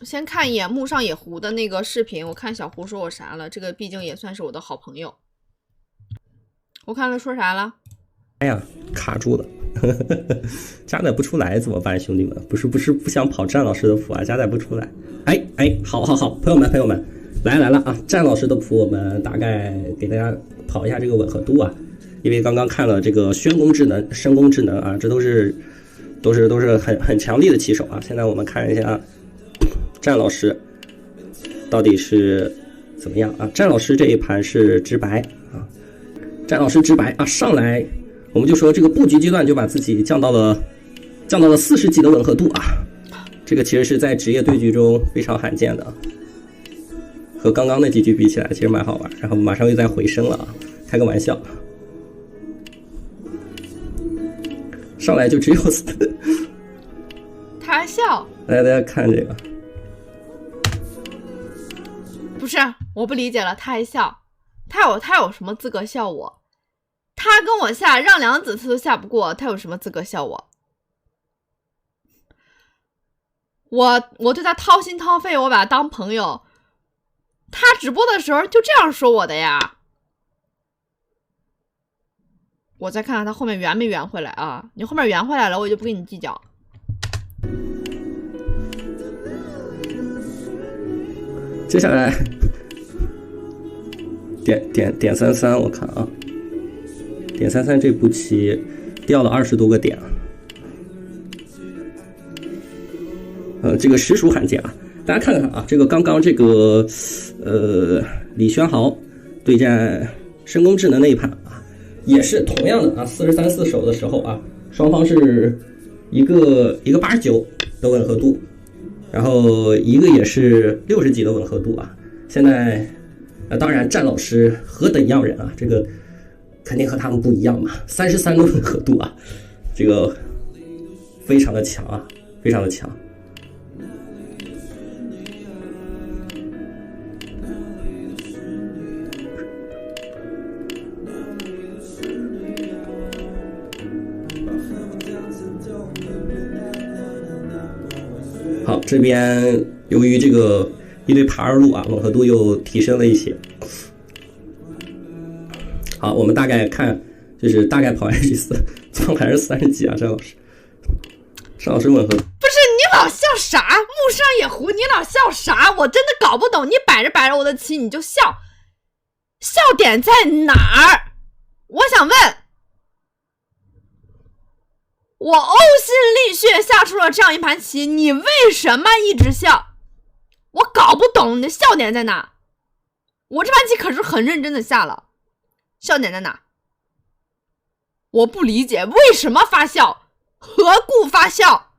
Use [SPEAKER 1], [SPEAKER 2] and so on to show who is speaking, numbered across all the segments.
[SPEAKER 1] 先看一眼木上野狐的那个视频，我看小胡说我啥了，这个毕竟也算是我的好朋友。我看他说啥了？
[SPEAKER 2] 哎呀，卡住了，加载不出来怎么办，兄弟们？不是不想跑战老师的谱啊，加载不出来。哎，好，朋友们，来了啊！战老师的谱，我们大概给大家跑一下这个吻合度啊，因为刚刚看了这个宣宫智能、深宫智能啊，这都是很强力的棋手啊。现在我们看一下战老师到底是怎么样啊？战老师这一盘是直白啊，战老师直白啊，上来我们就说这个布局阶段就把自己降到了40级的吻合度啊，这个其实是在职业对局中非常罕见的，和刚刚那几局比起来其实蛮好玩，然后马上又在回升了啊，开个玩笑，上来就只有
[SPEAKER 1] 他还笑，
[SPEAKER 2] 来大家看这个，
[SPEAKER 1] 不是，我不理解了，他还笑，他有什么资格笑我？他跟我下让两子他都下不过，他有什么资格笑我？我对他掏心掏肺，我把他当朋友，他直播的时候就这样说我的呀。我再看看他后面圆没圆回来啊？你后面圆回来了，我就不跟你计较。
[SPEAKER 2] 接下来点33，我看啊，点33这步棋掉了20多个点，这个实属罕见啊！大家看看啊，这个刚刚这个李轩豪对战深宫智能那一盘啊，也是同样的啊，43、4手的时候啊，双方是一个89的吻合度。然后一个也是60几的吻合度啊！现在，当然战老师何等样人啊，这个肯定和他们不一样嘛，33的吻合度啊，这个非常的强啊，非常的强。好，这边由于这个一堆爬二路啊，吻合度又提升了一些。好，我们大概看，就是大概跑 H4，最后还是30级啊，张老师。张老师吻合度。
[SPEAKER 1] 不是你老笑啥？木上野狐，你老笑啥？我真的搞不懂。你摆着我的棋你就笑，笑点在哪儿？我想问。我呕心沥血下出了这样一盘棋，你为什么一直笑？我搞不懂你的笑点在哪。我这盘棋可是很认真的下了，笑点在哪？我不理解为什么发笑，何故发笑？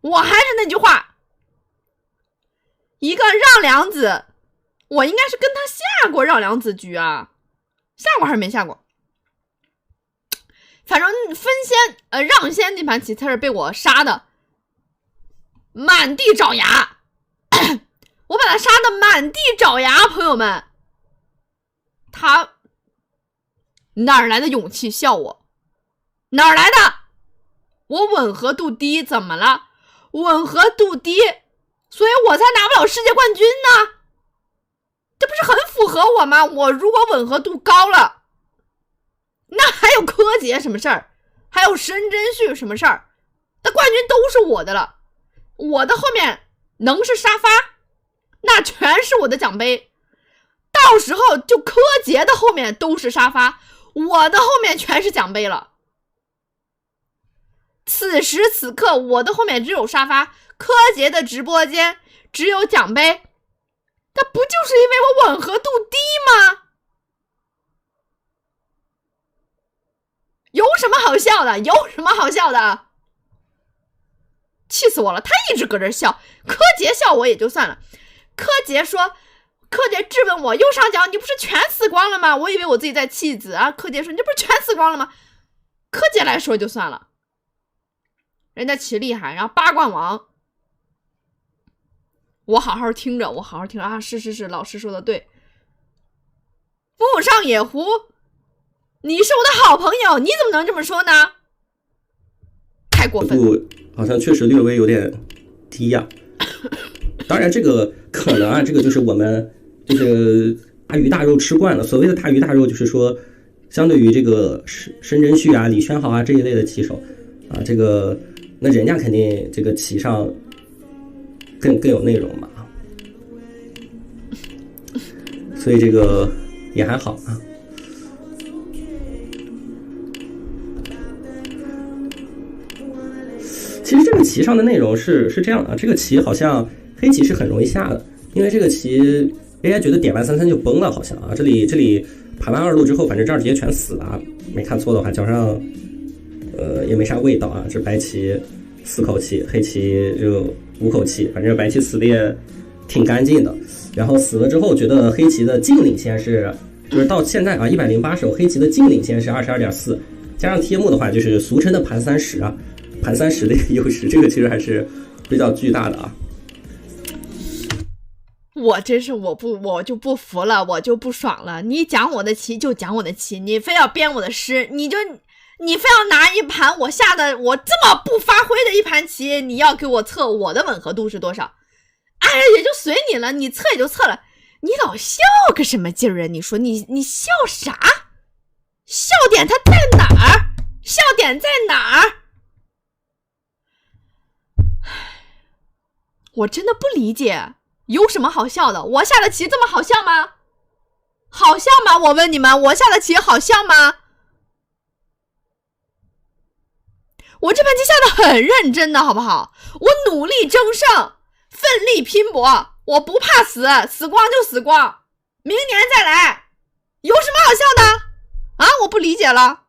[SPEAKER 1] 我还是那句话，一个让两子。我应该是跟他下过让两子局啊，下过还是没下过？反正分先让先这盘棋他是被我杀的满地找牙，我把他杀的满地找牙，朋友们，他哪儿来的勇气笑我？哪儿来的？我吻合度低怎么了？吻合度低，所以我才拿不了世界冠军呢。这不是很符合我吗？我如果吻合度高了，那还有柯洁什么事儿？还有申真旭什么事儿？那冠军都是我的了，我的后面能是沙发？那全是我的奖杯。到时候就柯洁的后面都是沙发，我的后面全是奖杯了。此时此刻我的后面只有沙发，柯洁的直播间只有奖杯。那不就是因为我吻合度低吗？有什么好笑的？有什么好笑的？气死我了！他一直搁这笑，柯洁笑我也就算了。柯洁质问我右上角你不是全死光了吗？我以为我自己在弃子啊。柯洁说你这不是全死光了吗？柯洁来说就算了，人家棋厉害，然后八冠王。我好好听着啊！是，老师说的对。木上野狐，你是我的好朋友，你怎么能这么说呢？太过分
[SPEAKER 2] 了，好像确实略微有点低呀。当然，这个可能啊，这个就是我们就是大鱼大肉吃惯了。所谓的大鱼大肉，就是说，相对于这个申真谞啊、李轩豪啊这一类的棋手啊，这个那人家肯定这个棋上更有内容嘛，所以这个也还好啊。其实这个棋上的内容是这样的，这个棋好像黑棋是很容易下的，因为这个棋 AI 觉得点完3-3就崩了，好像啊，这里盘完2路之后，反正这儿直接全死了，没看错的话，脚上也没啥味道啊，这白棋4口气，黑棋就5口气，反正白棋死的也挺干净的。然后死了之后，觉得黑棋的净领先就是到现在啊108手，黑棋的净领先是22.4，加上贴目的话，就是俗称的盘30啊。盘30的优势，这个其实还是比较巨大的啊。
[SPEAKER 1] 我真是我就不服了，我就不爽了。你讲我的棋就讲我的棋，你非要编我的诗，你非要拿一盘我下的我这么不发挥的一盘棋，你要给我测我的吻合度是多少？哎，也就随你了，你测也就测了，你老笑个什么劲儿啊？你说你笑啥？笑点它在哪儿？笑点在哪儿？我真的不理解，有什么好笑的？我下的棋这么好笑吗？好笑吗？我问你们，我下的棋好笑吗？我这盘棋下的很认真的，好不好？我努力争胜，奋力拼搏，我不怕死，死光就死光，明年再来，有什么好笑的？啊，我不理解了。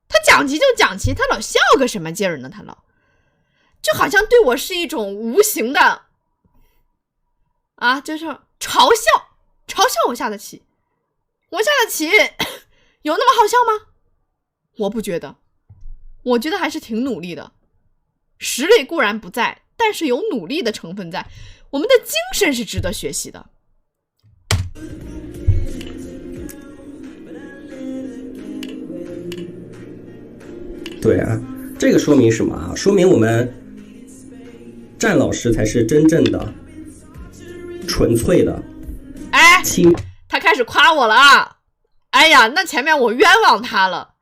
[SPEAKER 1] 他讲棋就讲棋，他老笑个什么劲儿呢？他老就好像对我是一种无形的啊，就是嘲笑我下的棋。我下的棋有那么好笑吗？我不觉得，我觉得还是挺努力的。实力固然不在，但是有努力的成分在，我们的精神是值得学习的。
[SPEAKER 2] 对啊，这个说明什么啊？说明我们战老师才是真正的纯粹的
[SPEAKER 1] 他开始夸我了啊！哎呀，那前面我冤枉他了。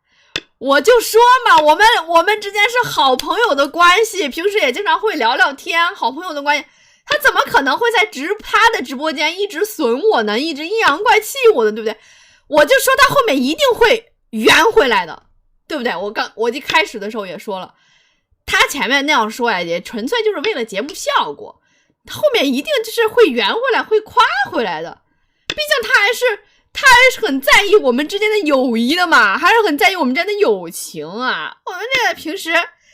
[SPEAKER 1] 我就说嘛，我们之间是好朋友的关系，平时也经常会聊聊天，好朋友的关系，他怎么可能会在他的直播间一直损我呢？一直阴阳怪气我的，对不对？我就说他后面一定会圆回来的，对不对？我一开始的时候也说了，他前面那样说呀，也纯粹就是为了节目效果，后面一定就是会圆回来，会夸回来的。毕竟他还是很在意我们之间的友谊的嘛，还是很在意我们之间的友情啊。我们那个平时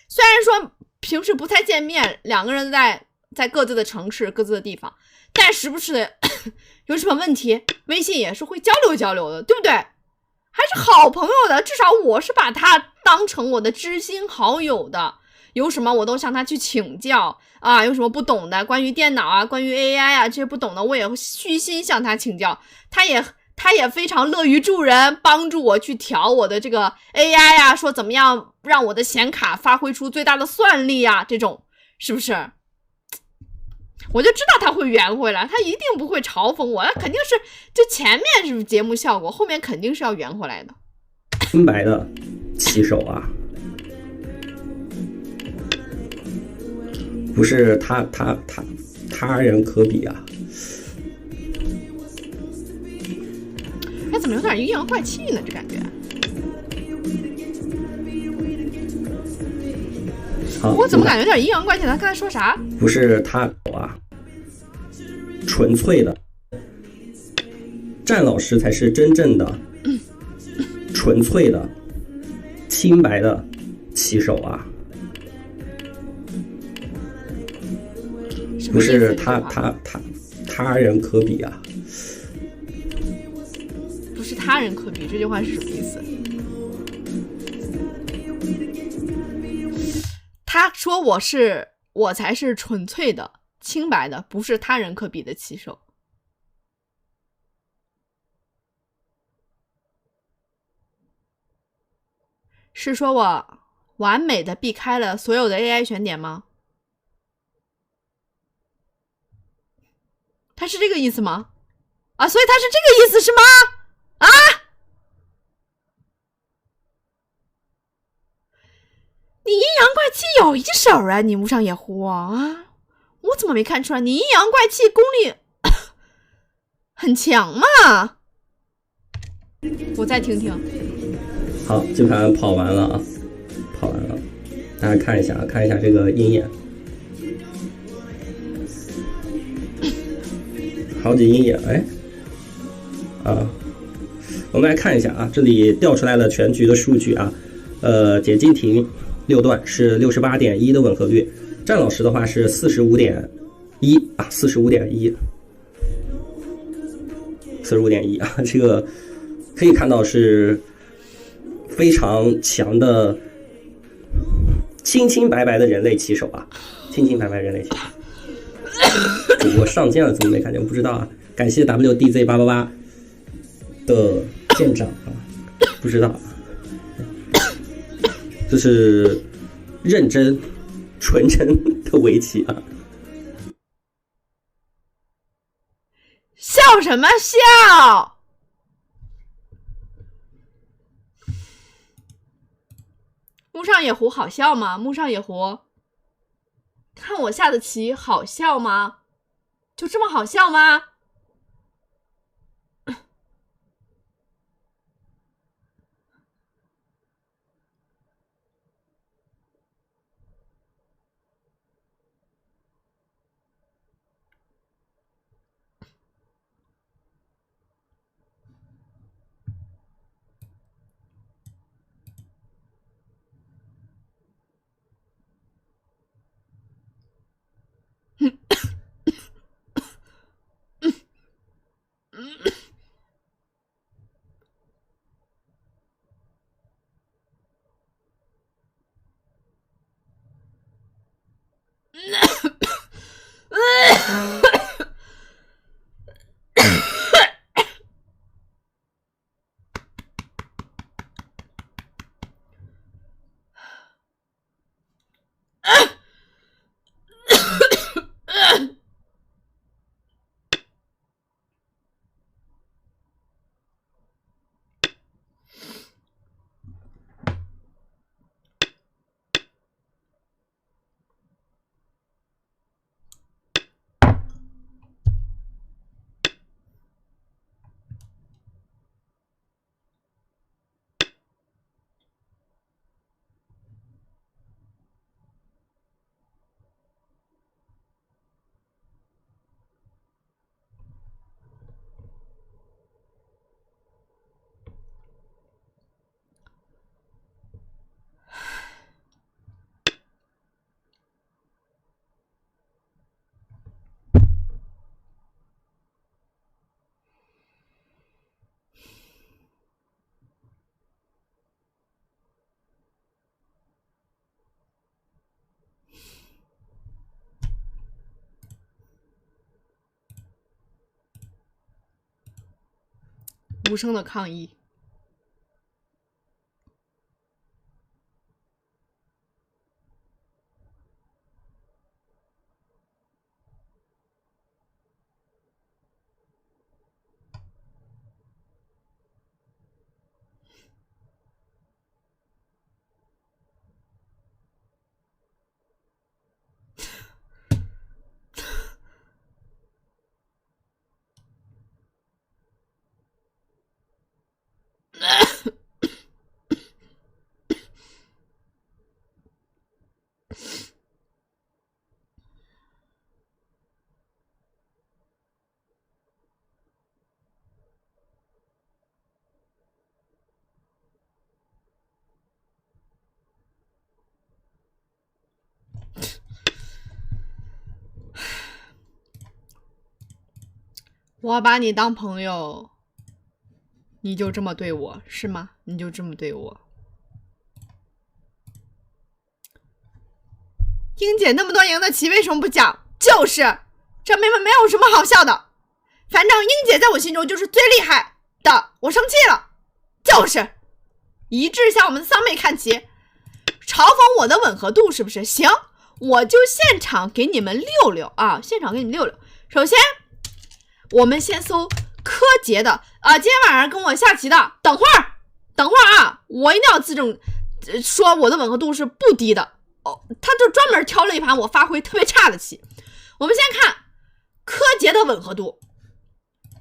[SPEAKER 1] 虽然说平时不太见面，两个人在各自的城市、各自的地方，但时不时的有什么问题，微信也是会交流交流的，对不对？还是好朋友的，至少我是把他当成我的知心好友的。有什么我都向他去请教啊，有什么不懂的，关于电脑啊，关于 AI 啊，这些不懂的我也会虚心向他请教。他也非常乐于助人，帮助我去调我的这个 AI 啊，说怎么样让我的显卡发挥出最大的算力啊，这种是不是？我就知道他会圆回来，他一定不会嘲讽我，他肯定是就前面是节目效果，后面肯定是要圆回来的。
[SPEAKER 2] 清白的棋手啊，不是他人可比啊。
[SPEAKER 1] 哎，怎么有点阴阳怪气呢？这感觉。我怎么感觉有点阴阳怪气？他刚才说啥？
[SPEAKER 2] 不是他啊，纯粹的战老师才是真正的纯粹的清白的棋手啊。不是他人可比啊。
[SPEAKER 1] 不是他人可比，这句话是什么意思？他说我才是纯粹的清白的，不是他人可比的棋手。是说我完美的避开了所有的 AI 选点吗？他是这个意思吗？啊，所以他是这个意思是吗？啊？你阴阳怪气有一手啊，你无上野狐啊！我怎么没看出来？你阴阳怪气功力很强嘛？我再听听。
[SPEAKER 2] 好，这盘跑完了啊，跑完了，大家看一下啊，看一下这个鹰眼，好几鹰眼，哎，啊，我们来看一下啊，这里调出来了全局的数据啊，解禁停6段是68.1%的吻合率，战老师的话是45.1%啊，45.1%啊，这个可以看到是非常强的清清白白的人类棋手啊，清清白白人类棋手。主播上剑了怎么没看见？我不知道啊。感谢 WDZ888 的舰长啊，不知道。这是认真、纯真的围棋啊！
[SPEAKER 1] 笑什么笑？木上野狐好笑吗？木上野狐，看我下的棋好笑吗？就这么好笑吗？无声的抗议。我把你当朋友，你就这么对我是吗？你就这么对我？英姐那么多赢的棋为什么不讲？就是这没有什么好笑的，反正英姐在我心中就是最厉害的，我生气了，就是一致向我们的桑妹看齐，嘲讽我的吻合度是不是？行，我就现场给你们溜溜啊，现场给你溜溜。首先，我们先搜柯洁的今天晚上跟我下棋的，等会儿啊，我一定要自证，说我的吻合度是不低的哦。他就专门挑了一盘我发挥特别差的棋。我们先看柯洁的吻合度，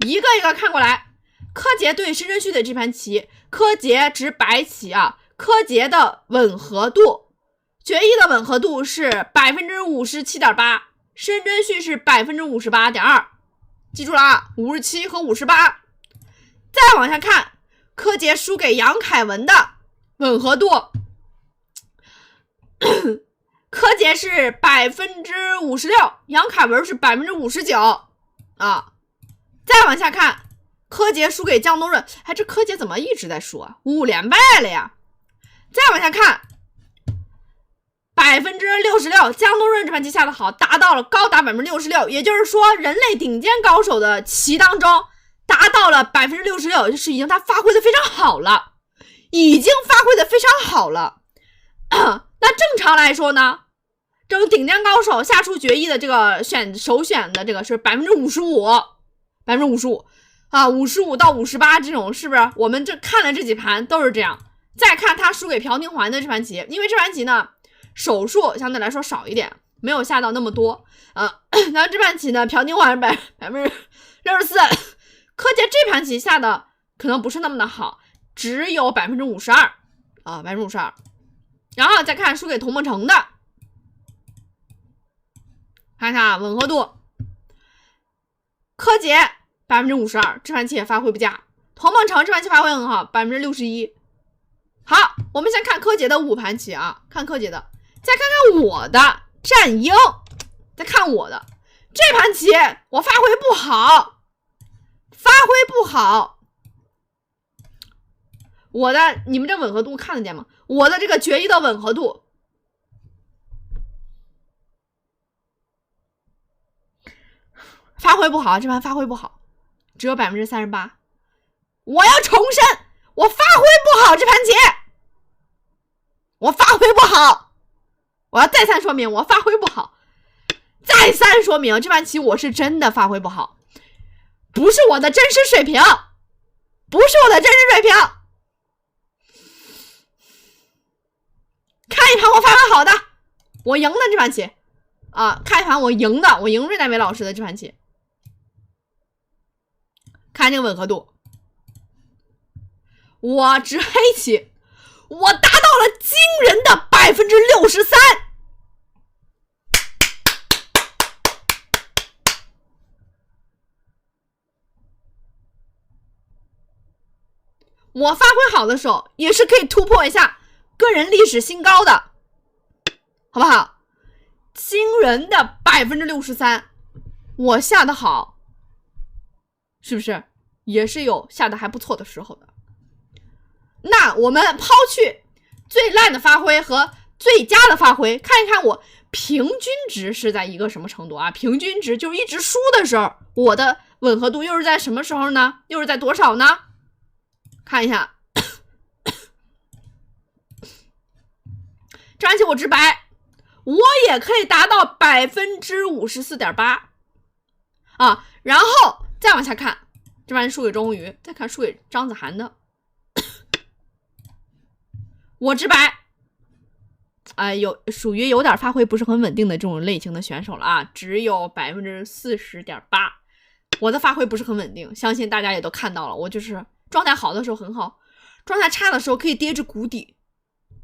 [SPEAKER 1] 一个一个看过来。柯洁对申真谞的这盘棋，柯洁执白棋啊，柯洁的吻合度，决一的吻合度是 57.8%， 申真谞是 58.2%， 记住了啊，57和58。再往下看，柯洁输给杨凯文的吻合度，柯洁是 56%， 杨凯文是 59% 啊。再往下看，柯洁输给江东润，这柯洁怎么一直在输啊？5连败了呀！再往下看，66%，江东润这盘棋下的好，达到了高达 66%， 也就是说，人类顶尖高手的棋当中达到了 66%， 就是已经他发挥的非常好了，那正常来说呢，这种顶尖高手下出决一的这个首选的这个是 55%， 啊，55到58这种，是不是？我们这看了这几盘都是这样。再看他输给朴廷桓的这盘棋，因为这盘棋呢手数相对来说少一点，没有下到那么多。然后这盘棋呢，朴廷桓64%，柯洁这盘棋下的可能不是那么的好，只有 52%啊，52%。然后再看输给童梦成的，看看吻合度，柯洁 52%， 这盘棋也发挥不佳。童梦成这盘棋发挥很好 61%。 好，我们先看柯洁的5盘棋啊，看柯洁的，再看看我的战鹰，再看我的这盘棋，我发挥不好，我的你们这吻合度看得见吗？我的这个决一的吻合度发挥不好，这盘发挥不好，只有 38%。 我要重申，我发挥不好这盘棋，我发挥不好，我要再三说明我发挥不好，再三说明这盘棋我是真的发挥不好，不是我的真实水平，看一盘我发挥好的，我赢的这盘棋啊，看一盘我赢瑞乃伟老师的这盘棋，看这个吻合度，我执黑棋，我达到了惊人的 63%。 我发挥好的时候也是可以突破一下个人历史新高的，好不好？惊人的 63%， 我下的好，是不是也是有下的还不错的时候的？那我们抛去最烂的发挥和最佳的发挥，看一看我平均值是在一个什么程度啊？平均值就是一直输的时候，我的吻合度又是在什么时候呢？又是在多少呢？看一下，这盘棋我直白，我也可以达到 54.8% 啊。然后再往下看，这盘输给周鸿祎，再看输给张子涵的，我直白，属于有点发挥不是很稳定的这种类型的选手了啊，只有 40.8%， 我的发挥不是很稳定，相信大家也都看到了，我就是状态好的时候很好，状态差的时候可以跌至谷底，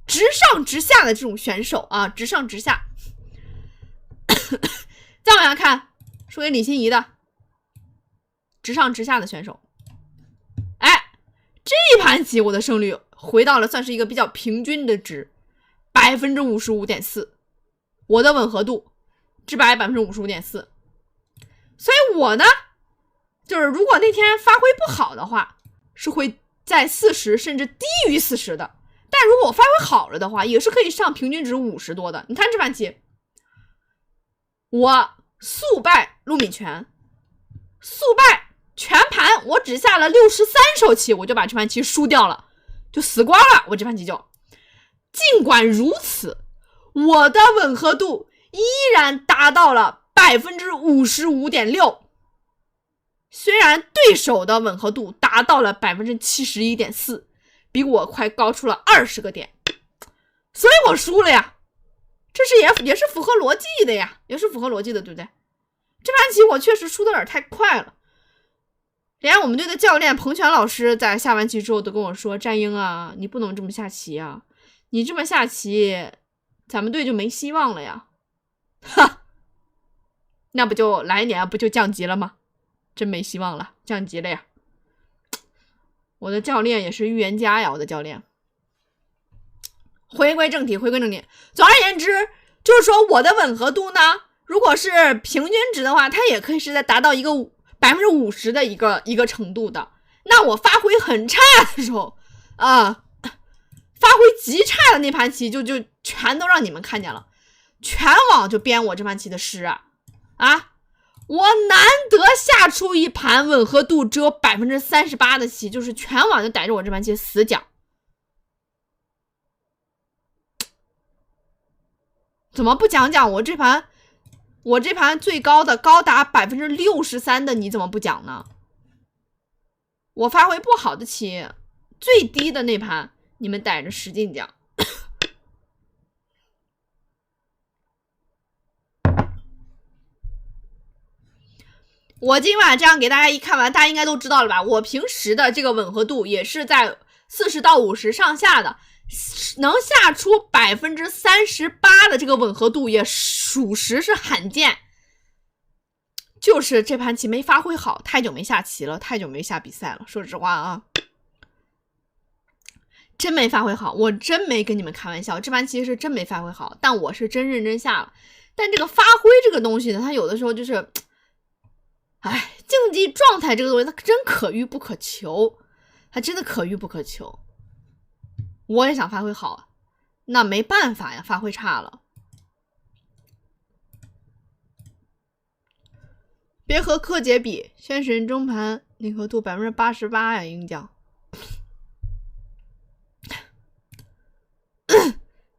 [SPEAKER 1] 直上直下的这种选手啊，直上直下。再往下看，输给李欣怡的直上直下的选手，这一盘棋我的胜率回到了算是一个比较平均的值 55.4%， 我的吻合度直白 55.4%。 所以我呢，就是如果那天发挥不好的话，是会在40甚至低于40的，但如果我发挥好了的话，也是可以上平均值50多的。你看这盘棋，我速败陆敏泉，速败全盘，我只下了63手棋，我就把这盘棋输掉了。就死光了。我这盘棋就，尽管如此，我的吻合度依然达到了 55.6%， 虽然对手的吻合度达到了 71.4%， 比我快高出了20个点，所以我输了呀。这是也是符合逻辑的呀，也是符合逻辑的，对不对？这盘棋我确实输的有点太快了。连我们队的教练彭泉老师在下完棋之后都跟我说：“战英啊，你不能这么下棋啊，你这么下棋，咱们队就没希望了呀。”哈，那不就来年不就降级了吗？真没希望了，降级了呀。我的教练也是预言家呀，我的教练。回归正题，总而言之，就是说我的吻合度呢，如果是平均值的话，它也可以是在达到一个50%的一个程度的。那我发挥很差的时候发挥极差的那盘棋就全都让你们看见了，全网就编我这盘棋的诗啊！我难得下出一盘吻合度只有 38% 的棋，就是全网就逮着我这盘棋死讲。怎么不讲讲我这盘最高的高达 63% 的你怎么不讲呢？我发挥不好的棋，最低的那盘你们逮着使劲讲。我今晚这样给大家一看完，大家应该都知道了吧？我平时的这个吻合度也是在40到50上下的，能下出 38% 的这个吻合度也属实是罕见。就是这盘棋没发挥好，太久没下棋了，太久没下比赛了，说实话啊，真没发挥好，我真没跟你们开玩笑，这盘棋是真没发挥好，但我是真认真下了。但这个发挥这个东西呢，它有的时候就是，竞技状态这个东西，它真可遇不可求，它真的可遇不可求。我也想发挥好，那没办法呀，发挥差了。别和柯洁比，宣神中盘粘合度 88% 呀，应将。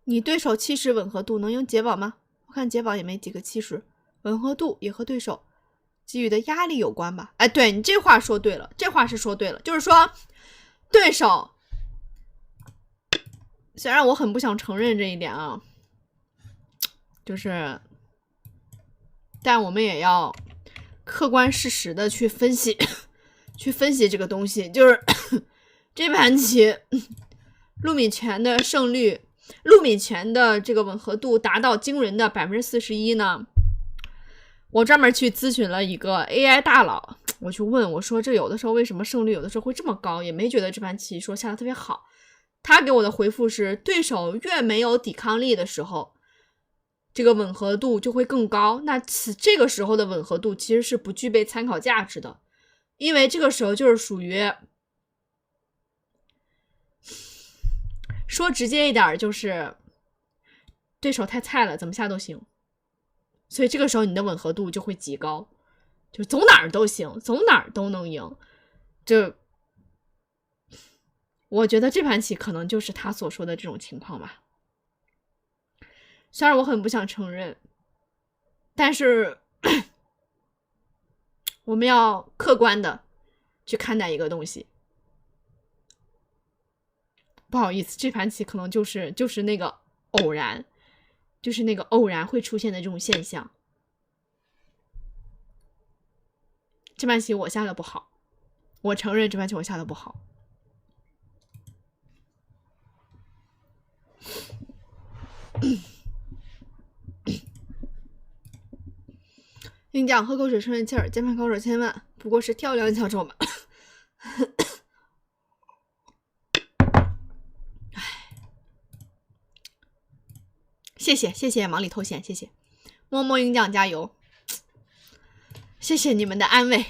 [SPEAKER 1] 你对手70吻合度能赢解宝吗？我看解宝也没几个70，吻合度也和对手给予的压力有关吧？对，你这话说对了，这话是说对了，就是说对手，虽然我很不想承认这一点啊，但我们也要客观事实的去分析这个东西，就是这盘棋陆米全的胜率，陆米全的这个吻合度达到惊人的 41% 呢。我专门去咨询了一个 AI 大佬，我去问我说这有的时候为什么胜率有的时候会这么高，也没觉得这盘棋说下的特别好。他给我的回复是，对手越没有抵抗力的时候，这个吻合度就会更高。那这个时候的吻合度其实是不具备参考价值的，因为这个时候就是属于，说直接一点就是对手太菜了，怎么下都行。所以这个时候你的吻合度就会极高，就走哪儿都行，走哪儿都能赢。我觉得这盘棋可能就是他所说的这种情况吧。虽然我很不想承认，但是我们要客观的去看待一个东西。不好意思，这盘棋可能就是那个偶然，就是那个偶然会出现的这种现象。这盘棋我下的不好，我承认这盘棋我下的不好。应将喝口水顺顺气儿，键盘高手千万，不过是跳梁小丑嘛。谢谢忙里偷闲，谢谢摸摸鹰酱加油，谢谢你们的安慰。